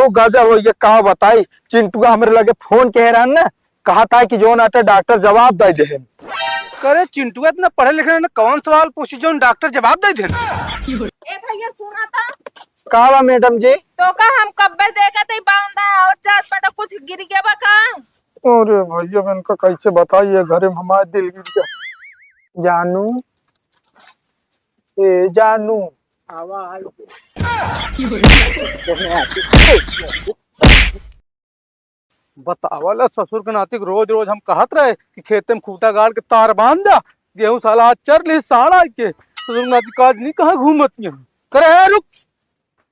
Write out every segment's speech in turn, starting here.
तो गजब हो, ये कहा बताई चिंटू हमरे लगे फोन कह रहा ना, कहा था कि जो नाटे डॉक्टर जवाब दे दे। करे चिंटू इतना पढ़े लिखे ने कौन सवाल पूछी जो डॉक्टर जवाब दे दे। ए भैया सुना था कहा मैडम जी? तो का हम कब्बे देखे थे बांधा और चास पटा कुछ गिर गया बा का। अरे भैया मैं इनको कैसे बताइए, घरे में हमारे दिल गिर गया। जानू, ए जानू आवाज बतावला ससुर के नाती रोज रोज हम कहत रहे कि खेते में खूटा गाड़ के तार बांध दा, गेहूं साला आज चर ली साड़ा के ससुर के नाती काज नहीं कहाँ घूमती है। करे है रुक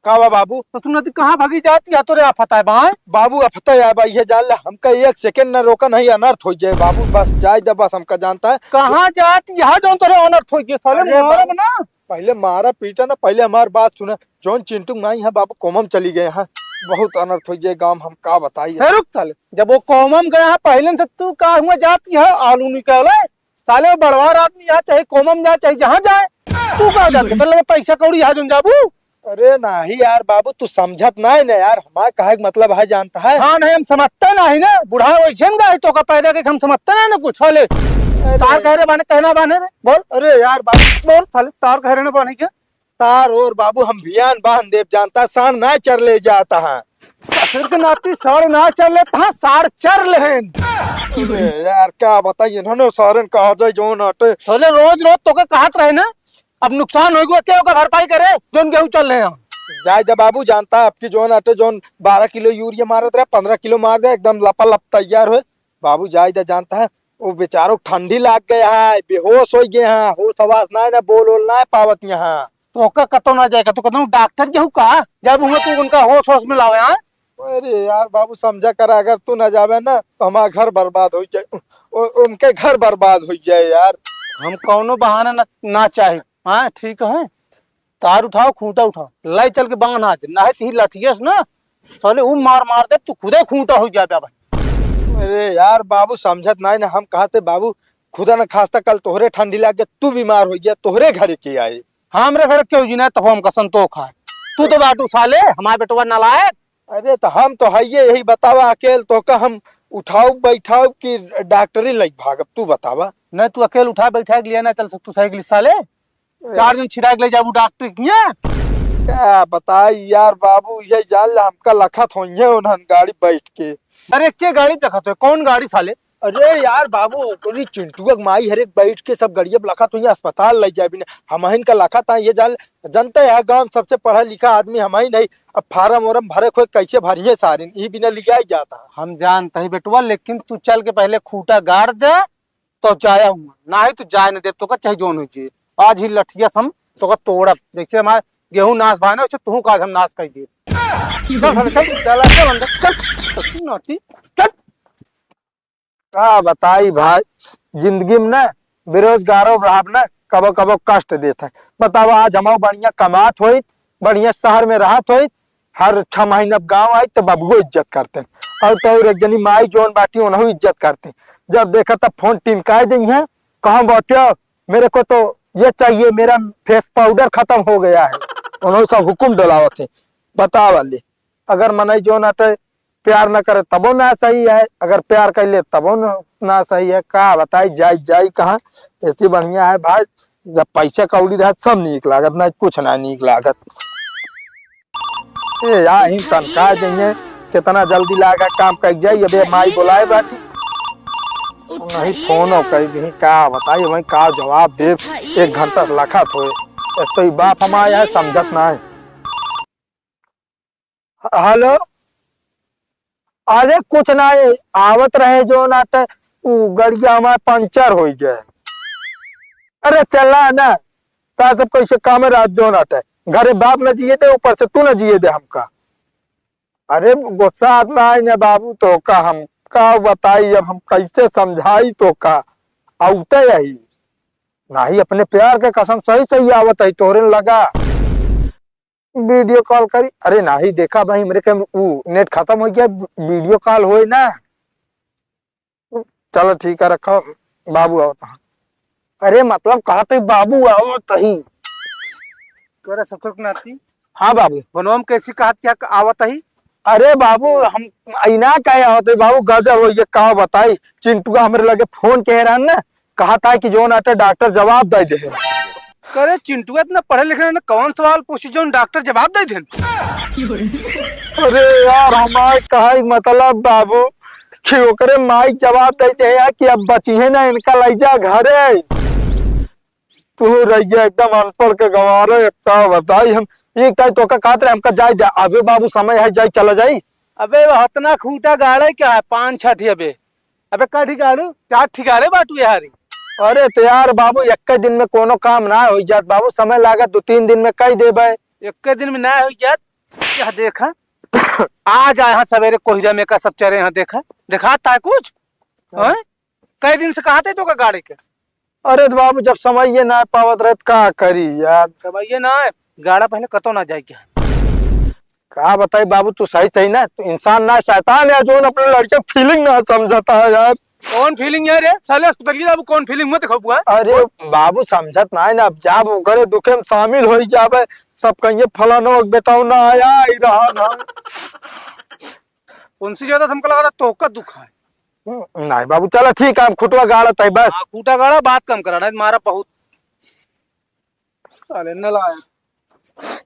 कावा बाबू, ससुर नाती कहाँ भागी जाती है, तो रे आफत है बाएं बाबू अफता है भाई, ये जान ले हमका एक सेकंड न रोका नहीं अनर्थ हो जाए बाबू, बस जाए जब बस हमका जानता है कहाँ जाती यहाँ जो तोरे अनर्थ हो गए साले अरे मारब ना। पहले मारा पीटा ना, पहले हमारी बात सुना। जोन चिंटू माई है बाबू कोमम चली गए हैं, बहुत अनर्थ हो जाए गांव, हम का बताइए। है रुक साले, जब वो कोमम गया है पहले से तू का हुआ जाती है आलू निकाले साले, वो बड़वार आदमी यहाँ चाहे कोमम जाए चाहे जहाँ जाए, तू कहा जाती तो लगे पैसा कौड़ी यहाँ जो जाबू। अरे नहीं यार बाबू, तू समझत नहीं ना यार, हमारे कहे का मतलब है जानता है। हाँ नहीं हम समझते नहीं ना, बुढ़ा वैसे गए तो का पैदा के हम समझते नहीं ना कुछ साले। तार कह रहे बाने कहना बाने रे बोल। अरे यार बाबू बोल साले तार कह रहे ना बाने क्या तार और बाबू हम भियान बांध देव जानता, साण ना चर ले जाता है। ससुर के नाती साड़ ना चल ले था साड़ चर लेन। अरे यार क्या बताइए इन्होंने सारन कहा जाए जो नाटे साले रोज रोज तो का कहत रहे ना, अब नुकसान हो गया क्या होगा भरपाई करे जोन गेहूं चल रहे हैं। जाए जब बाबू जानता है आपकी जोन आटे जोन 12 किलो यूरिया मारत रहे 15 किलो मार दे एकदम लपालप तैयार हुए बाबू। जाए जानता है वो बेचारों ठंडी लाग गया है, बेहोश हो गए हैं, होश आवाज ना बोल ना पावत यहाँ। तो का कतो ना जाएगा तो कहता डॉक्टर गेहूं का जब हुआ तू उनका होश होश में लावे। हाँ अरे यार बाबू समझा कर, अगर तू ना जावे ना तो हमारा घर बर्बाद हो जाए, उनके घर बर्बाद हो जाए यार। हम कौनो बहाना ना चाहे। हाँ ठीक है, तार उठाओ खूंटा उठाओ लाई चल के बांध आज ना है ती लठियस ना साले वो मार मार दे तू खुदे खूंटा हो जाए भाई। अरे यार बाबू समझत नहीं ना, हम कहते बाबू खुदा न खास्ता कल तोहरे ठंडी लाग गया, तू बीमार हो गया, तोहरे घर के आए। हाँ हमरे घर क्यों जी ना तब हमका संतोष है, तू तो बाटू साले हमारे बेटवा नालायक। अरे तो हम तो है यही बतावा अकेल तो का हम उठाओ बैठाओ कि डॉक्टरी लग भागब, तू बतावा। नहीं तू अकेले उठा बैठा के लिया ना चल सकतू साइकिल साले 4 दिन छिड़ा के ले जाबू डॉक्टर किया। क्या बताई यार बाबू, ये जान हमका लखत हो उन्हन गाड़ी बैठ के। अरे के गाड़ी देखा तो कौन गाड़ी साले? अरे यार बाबू पूरी चिंटू माई हरे बैठ के सब गड़िया लखा तो अस्पताल ले जाए बिना हम का लखा था। ये जान जनता है गांव सबसे पढ़ा लिखा आदमी हम ही नहीं, अब फार्म वरम भरे खोए कैसे भरिए सारे ये बिना लिया ही जाता। हम जानते है बेटवा, लेकिन तू चल के पहले खूटा गाड़ दे तो जाया हूँ ना ही तू जाए न दे तो का चाहे जोन हो जी। आज ही लठिया हम तो का तोड़ा जैसे हमारे गेहूं नाश भाने वैसे तू का हम नाश कर दिए। चल चल चल अंदर चल नौती चल। का बताई भाई, जिंदगी में ना बेरोजगारों रहा ना कबो कबो कष्ट देता है। बताओ आज हम बढ़िया कमात हो, बढ़िया शहर में रहत हो, हर 6 महीने गाँव आई तो बबुओ इज्जत करते हैं, और तो एक जनी माई जोन बाटी उन्होंने इज्जत करते हैं। जब देखा तब फोन टिमकाए देंगे हैं, कहाँ बैठे मेरे को तो ये चाहिए, मेरा फेस पाउडर खत्म हो गया है, उन्होंने सब हुक्म डलावत है। बता वाले अगर मनई जो ना प्यार न करे तबो ना सही है, अगर प्यार कर ले तबो ना सही है। का बताई जाई जाई कहाँ, ऐसी बढ़िया है भाई जब पैसा कौड़ी रह सब नीक लागत, ना कुछ ना नीक लागत। ए यार इन तनखा देंगे कितना जल्दी लागा काम कर जाई। अबे माई बुलाए बैठी नहीं फोन कर दी, का बताइए भाई का जवाब दे, 1 घंटा से लखा थोए तो बाप हमारे है समझत ना है। हेलो अरे कुछ ना आवत रहे जो नाटे गड़िया हमारे पंचर हो गए। अरे चला ना ता सब कैसे काम रात जो नाटे घरे बाप न जिए दे ऊपर से तू न जिए दे हमका। अरे गुस्सा आता है ना बाबू तो का हम का बताई, अब हम कैसे समझाई तो का आउते यही नहीं अपने प्यार के कसम सही सही आवत है तोरे लगा वीडियो कॉल करी। अरे नहीं देखा भाई मेरे के नेट खत्म हो गया, वीडियो कॉल होए ना। चलो ठीक है रखो बाबू आओ। अरे मतलब कहा तो बाबू आओ तही करे ससुर के नाती। हाँ बाबू बनोम कैसी कहत क्या आवत ही अरे बाबू हम इना कहे होते बाबू गजब हो ये का बताई। चिंटू का हमरे लगे फोन कह रहा ना, कहा था कि जो नाटे डॉक्टर जवाब दे दे। करे चिंटू इतना पढ़े लिखे ने कौन सवाल पूछी जो डॉक्टर जवाब दे देन। अरे यार हमारे कहा मतलब बाबू कि ओकरे माई जवाब देते हैं कि अब बची है ना इनका ले जा घरे। तू रह गया एकदम अनपढ़ के गंवारे का बताई। हम एक टाइम तो का कहते रहे हमका जाई अबे बाबू समय है जाई चला जाई। अबे हतना खूटा गाड़े क्या है 5-6 अबे अबे कठी गाड़ू 4 ठिकारे बाटू यारी। अरे तो यार बाबू एक दिन में कोनो काम ना हो जात बाबू, समय लागत 2-3 दिन में कई देबे। एक दिन में ना हो जात। क्या देखा आज आया सवेरे कोहिरा में का सब चेहरे यहाँ देखा दिखाता है कुछ हैं? कई दिन से कहा थे तो का गाड़ी के। अरे तो बाबू जब समय ये ना पावत रहे का करी यार। भाई ये ना गाड़ा पहले कतो ना जाए क्या का बताई बाबू तू सही सही ना, तू इंसान ना शैतान है जो अपने लड़के फीलिंग ना समझता है यार। कौन फीलिंग यार ये साले अस्पताल बाबू कौन फीलिंग मत खबुआ। अरे बाबू समझत ना है ना, अब जाब ओकरे दुखे में शामिल हो जाबे सब कहिए फलानो बेटा ना आया ही रहा ना। उनसे ज्यादा हमको लगा था तो का दुख है। नहीं बाबू चलो ठीक है, हम खुटवा गाड़त है बस। खूटा गाड़ा बात कम करा नहीं मारा बहुत साले न लाया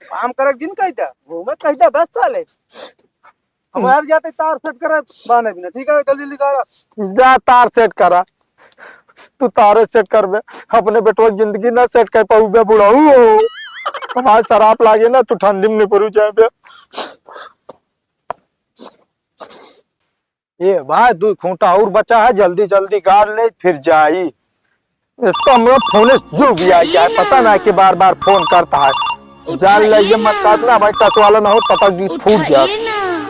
काम करे दिन कहता वो मैं कहता बस साले हम यार जाते तार सेट करे बाने बिना ठीक है जल्दी जल्दी गाड़ा जा तार सेट करा। तू तारे सेट कर बे, अपने बेटवा की जिंदगी ना सेट कर पाऊ बे बुढ़ाऊ हो। हमारे शराब लागे ना तू ठंडी में नहीं पड़ू जाए बे। ये भाई 2 खूंटा और बचा है, जल्दी जल्दी गाड़ ले फिर जाई। इसको हमरा फोन जुड़ गया है, पता ना कि बार बार फोन करता है। जान ले ये मत काटना भाई, टच वाला ना हो टपक भी फूट जाए।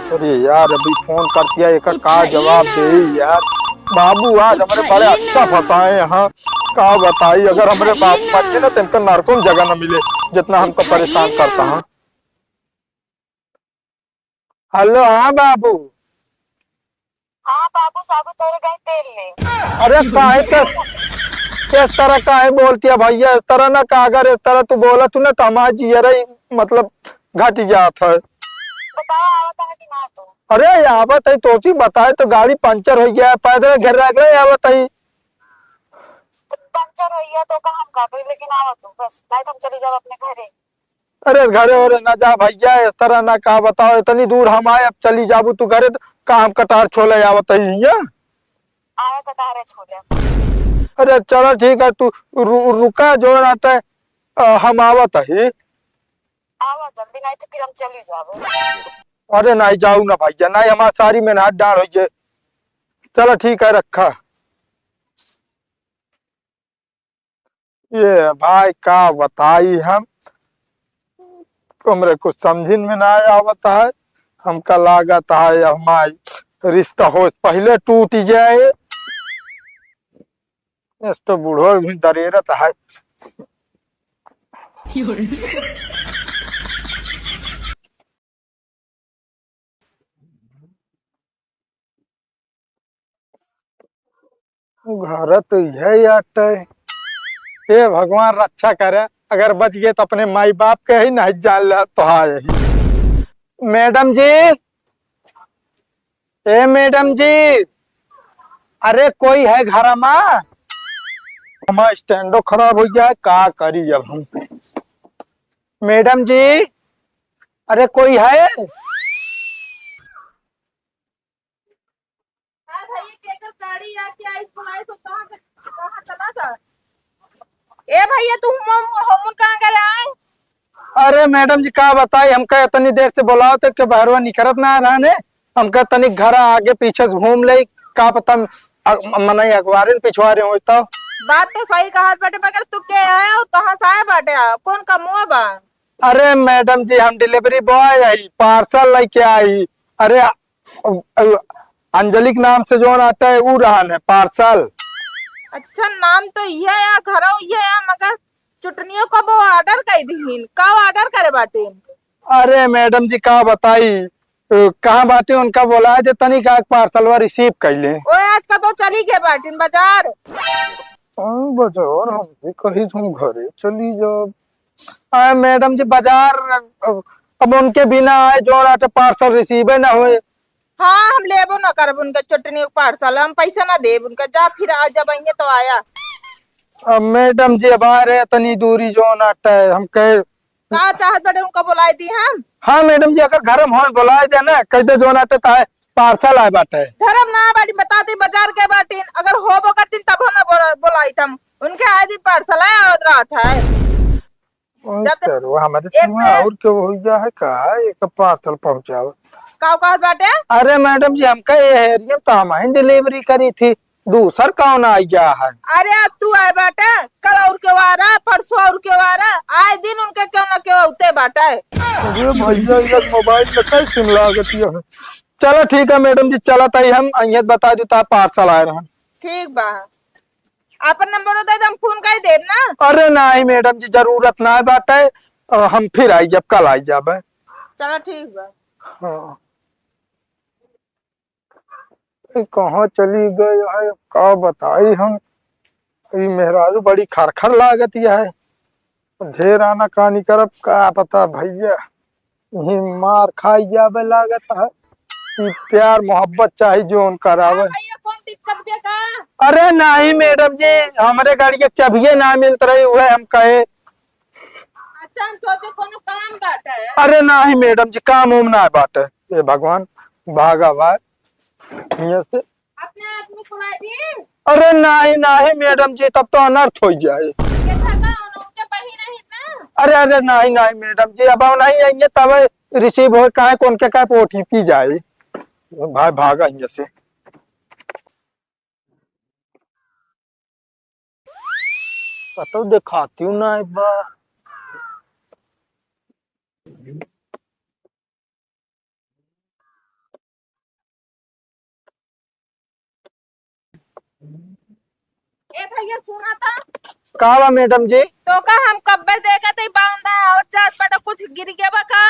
अरे यार अभी फोन कर दिया एक का जवाब दे यार। बाबू आज हमारे बड़े अच्छा फंसाए यहाँ का बताई। अगर हमारे बाप बच्चे ना तो इनका नरकों जगह न मिले जितना हमको परेशान करता है। हेलो हाँ बाबू। हाँ बाबू साबु तोरे गए तेल ले। अरे काहे इस तरह काहे बोलती है भैया, इस तरह ना का, अगर इस तरह तू बोला तू ना तो हमारा जियरा मतलब घट जात है। बताओ आवत है कि ना तो। अरे आवत है तो बताए तो गाड़ी पंचर हो गया है, पैदल घर रह गए आवत है। तो पंचर हो गया तो का हम का करी लेकिन आवत हो बस नहीं तो हम चली जाओ अपने घरे। अरे घरे और ना जा भैया, इस तरह ना का बताओ, इतनी दूर हम आए अब चली जाबू तू घरे तो काम कटार छोले आवत है यहाँ। आया कटारे छोले। अरे चलो ठीक है तू रुका जो रहता है हम आवत है। आवा जल्दी नहीं तो फिर हम चली जाओ। अरे नहीं जाऊ ना भैया, नहीं हमारी सारी मेहनत डाल हो गए। चलो ठीक है रखा। ये भाई का बताई हम, तुमरे कुछ समझिन में ना आवत है। हमका लागत है हमारी रिश्ता हो पहले टूट जाए। इस तो बूढ़ो भी दरेरत है। घर तो है यार, हे भगवान रक्षा करे, अगर बच गए तो अपने माई बाप के ही नहीं जान ले तो हाँ यही। मैडम जी, ए मैडम जी, अरे कोई है घर में? हमारा स्टैंडो खराब हो गया है, का करी अब हम। मैडम जी, अरे कोई है? गाड़ी आके आई बुलाई तो कहाँ चला जा। ए भैया तू हम कहाँ गए आए? अरे मैडम जी का बताई, हमका इतनी देर से बुलाओ तो के बहरवा निकलत ना रहने। हमका तनी घर आगे पीछे घूम ले, का पता मनाई अखबार पिछवारे हो तो। बात तो सही कहा बेटे, मगर तू क्या है और कहाँ से आया बाटे? कौन का मुँह बा? अरे मैडम जी हम डिलीवरी बॉय आई, पार्सल लेके आई। अरे अंजलि के नाम से जो आता है वो रहन है पार्सल। अच्छा नाम तो ये है, घर ये है, मगर चुटनियों का वो ऑर्डर कर दी का ऑर्डर करे बाटे? अरे मैडम जी का बताई कहाँ बाटे उनका बोला है जो तनी का पार्सल वा रिसीव कैले। ओ आज का तो चली गए बाटे बाजार। बाजार हम भी कहीं तुम घरे चली जाओ। मैडम जी बाजार अब उनके बिना आए जो आटे पार्सल रिसीव ना हुए। हाँ हम लेबो ना करब उनका चटनी पार्सल, हम पैसा ना देब उनका। जा फिर आ जब आएंगे तो आया। अब मैडम जी अब आ रहे हैं, तनी दूरी जो आटा है हम कहे। का चाहत बड़े उनका बुलाई दी हम। हाँ मैडम जी अगर घर में हो बुलाए दे ना, कहते जो आटे ताए पार्सल आए बाटे। धर्म ना बाटी बताती बाजार के बाटीन, अगर होबो करतीन तब हम बुलाई तम उनके आए दिन पार्सल आया और रात है। चलो हमारे एक समय से- और क्यों हो गया है का एक पार्सल पहुंचाओ। का कहत बाटे। अरे मैडम जी हम कहे एरिया तो हम ही डिलीवरी करी थी, दूसर कौन आ गया है। अरे अब तू आए बाटे, कल और के वारा परसों और के वारा, आए दिन उनके क्यों ना क्यों उते बाटे। अरे भैया ये मोबाइल में कैसे सिम लागती है। चलो ठीक है मैडम जी, चला ताई हम अहियत बता दू ता पार्सल आए रहन। ठीक बा, अपन नंबर दे दम फोन कर देब ना। अरे नहीं मैडम जी जरूरत ना है बाटे, हम फिर आई जब कल आई जाबे। चलो ठीक बा। हाँ ये कहाँ चली गई है का बताई हम। ये मेहरारू बड़ी खरखर लागत है, ढेर आना कहानी करब का पता भैया। यही मार खाई जाबे लागत है। ये प्यार मोहब्बत चाहे जो उन करावे। भैया कौन दिक्कत बे का। अरे नहीं मैडम जी हमारे गाड़ी के चाबिये ना मिलत रही हुए हम कहे। अच्छा हम सोचे कोनो काम बाटे। अरे नहीं मैडम जी काम उम ना बाटे, ये भगवान भागा भाई यहाँ से। अपने आदमी बुलाई दी। अरे नहीं नहीं मैडम जी तब तो अनर्थ हो जाए। ये ठगा उनके बहिन है ना। अरे अरे नहीं नहीं मैडम जी अब नहीं आएंगे तब रिसीव हो कहे कौन के कहे ओटीपी जाए। भाई भागा यहाँ से। पता दिखाती हूँ ना एक बार। ए भैया सुना था कहा मैडम जी। तो का हम कब्बे देखा थे बाउंदा और चास पटा कुछ गिर गया बा का।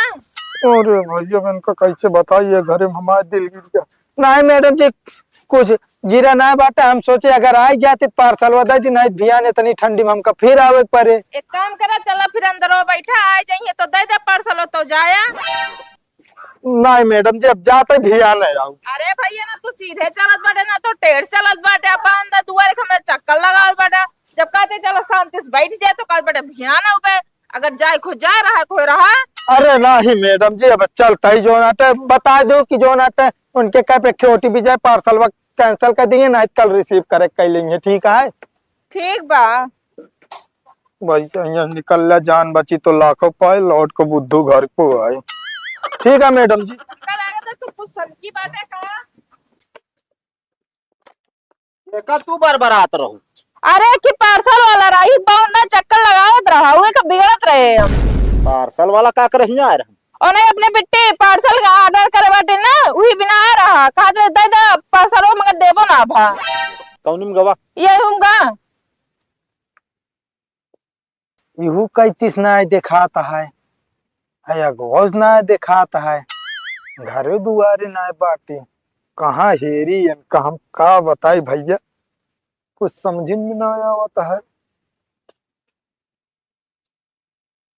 अरे भैया मैं इनका कैसे बताइए, घरे में हमारा दिल गिर गया। नहीं मैडम जी कुछ गिरा ना बाटे, हम सोचे अगर आई जाते पार्सल वदा जी नहीं भियाने तनी ठंडी में हमका फिर आवे पड़े। एक काम करा चला फिर अंदर बैठा आ जाइए तो दे दे पार्सल तो जाया। नहीं मैडम जी अब जाते भिया नहीं आऊ। अरे भैया ना तू सीधे चलत बाटे ना तो टेढ़ चलत बाटे। अब अंदर दुआरे के हमने चक्कर लगावल बाटे। जब कहते चलो शांति से बैठ जाए तो कहत बाटे भियाना उबे, अगर जाए खो जा रहा खो रहा। अरे नहीं मैडम जी अब चलता ही जो नाटे बता दो कि जो नाटे उनके कह पे ओटीपी जाए पार्सल वक्त कैंसिल कर देंगे ना कल रिसीव करे कर लेंगे ठीक है। ठीक बा। भाई यहाँ निकल ले जान बची तो लाखों पाए लौट को बुद्धू घर को आए। ठीक है मैडम जी। कल आगे तो तू कुछ सनकी बाटे का। देखा तू बरबरात रहू। अरे कि पार्सल वाला रही बाउंड में चक्कर लगावत रहा हुए का बिगड़त रहे हम। पार्सल वाला का कर हिया आ रहा। और नहीं अपने बिट्टी पार्सल का ऑर्डर करे बाटे ना वही बिना आ रहा कहा दे दे पार्सल मगर देबो ना भा। कौन गवा ये होगा इहू कैतीस ना दिखाता है गोज ना दिखाता है, घरे दुआरे ना बाटे कहाँ हेरी हम का बताई भैया, कुछ समझ में ना आवता है।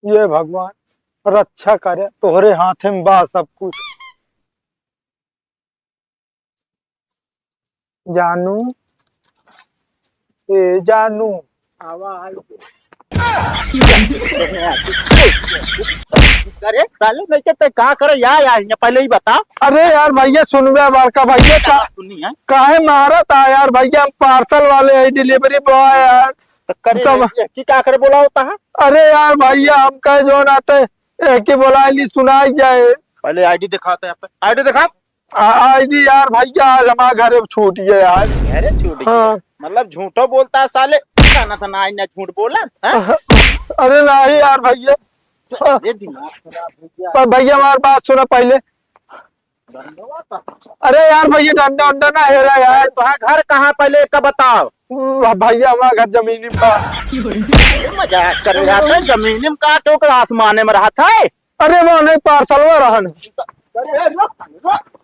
ये भगवान रक्षा करे, तोहरे हाथे में बा सब कुछ। जानू ए जानू आवाज। अरे साले नहीं कहते का करे या पहले ही बता। अरे यार भैया सुनवे बालका भैया का सुनी है काहे मारा था यार भैया, हम पार्सल वाले है डिलीवरी बॉय यार। तो करे सब- की का करे बोला होता है। अरे यार भैया हम कहे जो नाते एक ही बोला ली सुनाई जाए। पहले आईडी दिखाते हैं, आईडी दिखा। आईडी यार भैया आज हमारे घरे छूट गया यार। अरे छूट गया। हाँ। मतलब झूठो बोलता है साले, ना था ना ना झूठ बोला है? अरे नहीं यार भैया, ये दिमाग खराब हो गया। पर भैया हमारी बात सुना पहले। अरे यार भैया डंडा उंडा ना हेरा यार। तो घर कहाँ पहले का बताओ। भैया हमारा घर जमीनी में बा। मजाक कर रहा था, जमीन में काटो के आसमाने में रहा था। अरे वो नहीं पार्सल में रहन। अरे रुक, रुक।